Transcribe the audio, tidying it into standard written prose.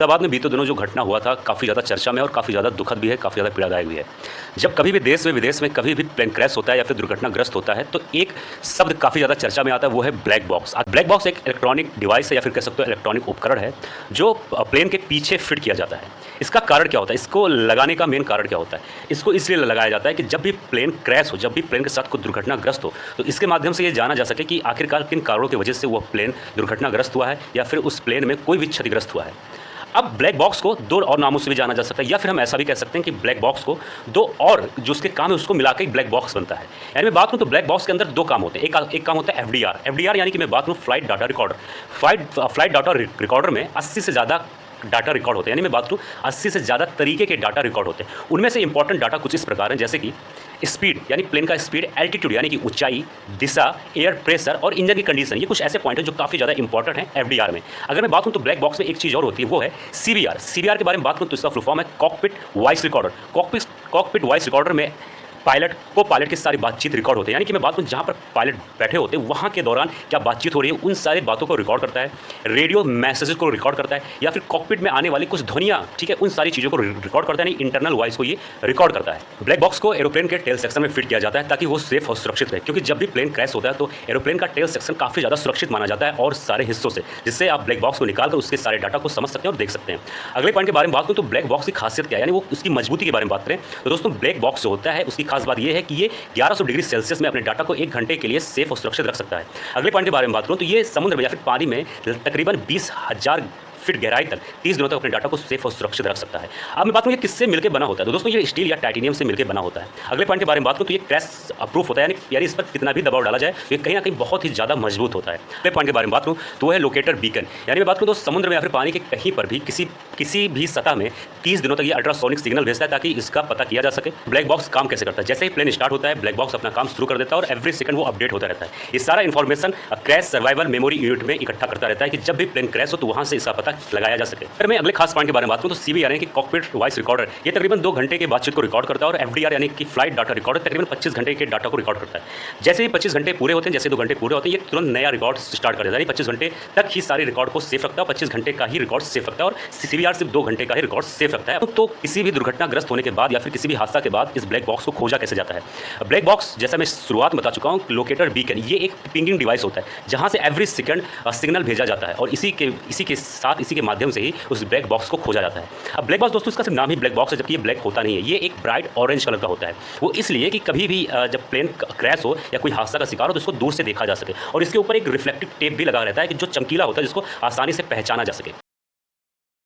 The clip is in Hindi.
हैदराबाद में बीते दिनों जो घटना हुआ था काफ़ी ज़्यादा चर्चा में और काफ़ी ज़्यादा दुखद भी है, काफ़ी ज़्यादा पीड़ादायक भी है। जब कभी भी देश में विदेश में कभी भी प्लेन क्रैश होता है या फिर दुर्घटनाग्रस्त होता है तो एक शब्द काफ़ी ज़्यादा चर्चा में आता है, वो है ब्लैक बॉक्स। ब्लैक बॉक्स एक इलेक्ट्रॉनिक डिवाइस है या फिर कह सकते हो इलेक्ट्रॉनिक उपकरण है जो प्लेन के पीछे फिट किया जाता है। इसका कारण क्या होता है, इसको लगाने का मेन कारण क्या होता है? इसको इसलिए लगाया जाता है कि जब भी प्लेन क्रैश हो, जब भी प्लेन के साथ कोई दुर्घटनाग्रस्त हो, तो इसके माध्यम से ये जाना जा सके कि आखिरकार किन कारणों की वजह से वह प्लेन दुर्घटनाग्रस्त हुआ है या फिर उस प्लेन में कोई भी क्षतिग्रस्त हुआ है। अब ब्लैक बॉक्स को दो और नामों से भी जाना जा सकता है या फिर हम ऐसा भी कह सकते हैं कि ब्लैक बॉक्स को दो और जो उसके काम है उसको मिला के ब्लैक बॉक्स बनता है। यानी मैं बात करूं तो ब्लैक बॉक्स के अंदर दो काम होते हैं। एक काम होता है एफडीआर यानी कि मैं बात करूं flight data recorder. Flight data recorder में 80 से ज़्यादा डाटा रिकॉर्ड होते हैं, यानी मैं बात करूं 80 से ज़्यादा तरीके के डाटा रिकॉर्ड होते हैं। उनमें से इंपॉर्टेंट डाटा कुछ इस प्रकार हैं, जैसे कि स्पीड यानी प्लेन का स्पीड, एल्टीट्यूड यानी कि ऊंचाई, दिशा, एयर प्रेशर और इंजन की कंडीशन। ये कुछ ऐसे पॉइंट हैं जो काफ़ी ज़्यादा इंपॉर्टेंट है एफडीआर में। अगर मैं बात करूं तो ब्लैक बॉक्स में एक चीज़ और होती है, वो है सीवीआर के बारे में बात करूं तो इसका फुल फॉर्म है cockpit voice recorder. Cockpit voice recorder में पायलट की सारी बातचीत रिकॉर्ड होते हैं, यानी कि मैं बात करूं जहां पर पायलट बैठे होते हैं वहां के दौरान क्या बातचीत हो रही है उन सारी बातों को रिकॉर्ड करता है। रेडियो मैसेजेस को रिकॉर्ड करता है या फिर कॉकपिट में आने वाली कुछ ध्वनियां, ठीक है, उन सारी चीज़ों को रिकॉर्ड करता है, यानी इंटरनल वॉइस को ये रिकॉर्ड करता है। ब्लैक बॉक्स को एरोप्लेन के टेल सेक्शन में फिट किया जाता है ताकि वो सेफ और सुरक्षित रहे, क्योंकि जब भी प्लेन क्रैश होता है तो एरोप्लेन का टेल सेक्शन काफ़ी ज़्यादा सुरक्षित माना जाता है और सारे हिस्सों से, जिससे आप ब्लैक बॉक्स को निकालकर उसके सारे डाटा को समझ सकते हैं और देख सकते हैं। अगले पॉइंट के बारे में बात करूं तो ब्लैक बॉक्स की खासियत क्या है, यानी वो उसकी मजबूती के बारे में बात करें तो दोस्तों ब्लैक बॉक्स जो होता है उसकी खास बात यह है कि ये 1100 डिग्री सेल्सियस में अपने डाटा को 1 घंटे के लिए सेफ और सुरक्षित रख सकता है। अगले पॉइंट के बारे में बात करूं तो ये समुद्र में या फिर पानी में तकरीबन 20,000 फीट गहराई तक 30 दिनों तक अपने डाटा को सेफ और सुरक्षित रख सकता है। अब मैं बात करूं ये किससे मिलकर बना होता है, तो दोस्तों ये स्टील या टाइटेनियम से मिलकर बना होता है। अगले पॉइंट के बारे में बात करूं तो ये क्रैश प्रूफ होता है, यानी इस पर कितना भी दबाव डाला जाए तो ये कहीं ना कहीं बहुत ही ज़्यादा मजबूत होता है। अगले पॉइंट के बारे में बात करूं तो वो है लोकेटर बीकन, यानी मैं बात करूं तो समुद्र में या फिर पानी के कहीं पर भी किसी भी सतह में 30 दिनों तक ये अल्ट्रासोनिक सिग्नल भेजता है ताकि इसका पता किया जा सके। ब्लैक बॉक्स काम कैसे करता है, जैसे ही प्लेन स्टार्ट होता है ब्लैक बॉक्स अपना काम शुरू कर देता है और एवरी सेकंड वो अपडेट होता रहता है। ये सारा information crash survival memory unit में इकट्ठा करता रहता है कि जब भी प्लेन क्रैश हो तो वहां से इसका पता लगाया जा सके। फिर मैं अगले खास पॉइंट के बारे में बात करूं तो सीवीआर यानी कि कॉकपिट वॉइस रिकॉर्डर, ये तकरीबन 2 घंटे के बातचीत को रिकॉर्ड करता है और एफडीआर यानी कि फ्लाइट डाटा रिकॉर्डर तकरीबन 25 घंटे के डाटा को रिकॉर्ड करता है। जैसे ही 25 घंटे पूरे होते हैं, जैसे 2 घंटे पूरे होते हैं, ये तुरंत नया रिकॉर्ड स्टार्ट कर देता है। 25 घंटे तक ही सारे रिकॉर्ड को सेफ रखता है, 25 घंटे का ही रिकॉर्ड सेफ रखता है और सीवीआर सिर्फ 2 घंटे का ही रिकॉर्ड सेफ रखता है। तो किसी भी दुर्घटनाग्रस्त होने के बाद या फिर किसी भी हादसा के बाद इस ब्लैक बॉक्स को खोजा कैसे जाता है। ब्लैक बॉक्स जैसा मैं शुरुआत में बता चुका हूँ, लोकेटर बीकन, ये एक पिंगिंग डिवाइस होता है जहाँ से एवरी सेकंड सिग्नल भेजा जाता है और इसी के माध्यम से ही उस ब्लैक बॉक्स को खोजा जाता है। अब ब्लैक बॉक्स दोस्तों इसका सिर्फ नाम ही ब्लैक बॉक्स है, जबकि ये ब्लैक होता नहीं है, ये एक ब्राइट ऑरेंज कलर का होता है। वो इसलिए कि कभी भी जब प्लेन क्रैश हो या कोई हादसा का शिकार हो तो इसको दूर से देखा जा सके और इसके ऊपर एक रिफ्लेक्टिव टेप भी लगा रहता है कि जो चमकीला होता है जिसको आसानी से पहचाना जा सके।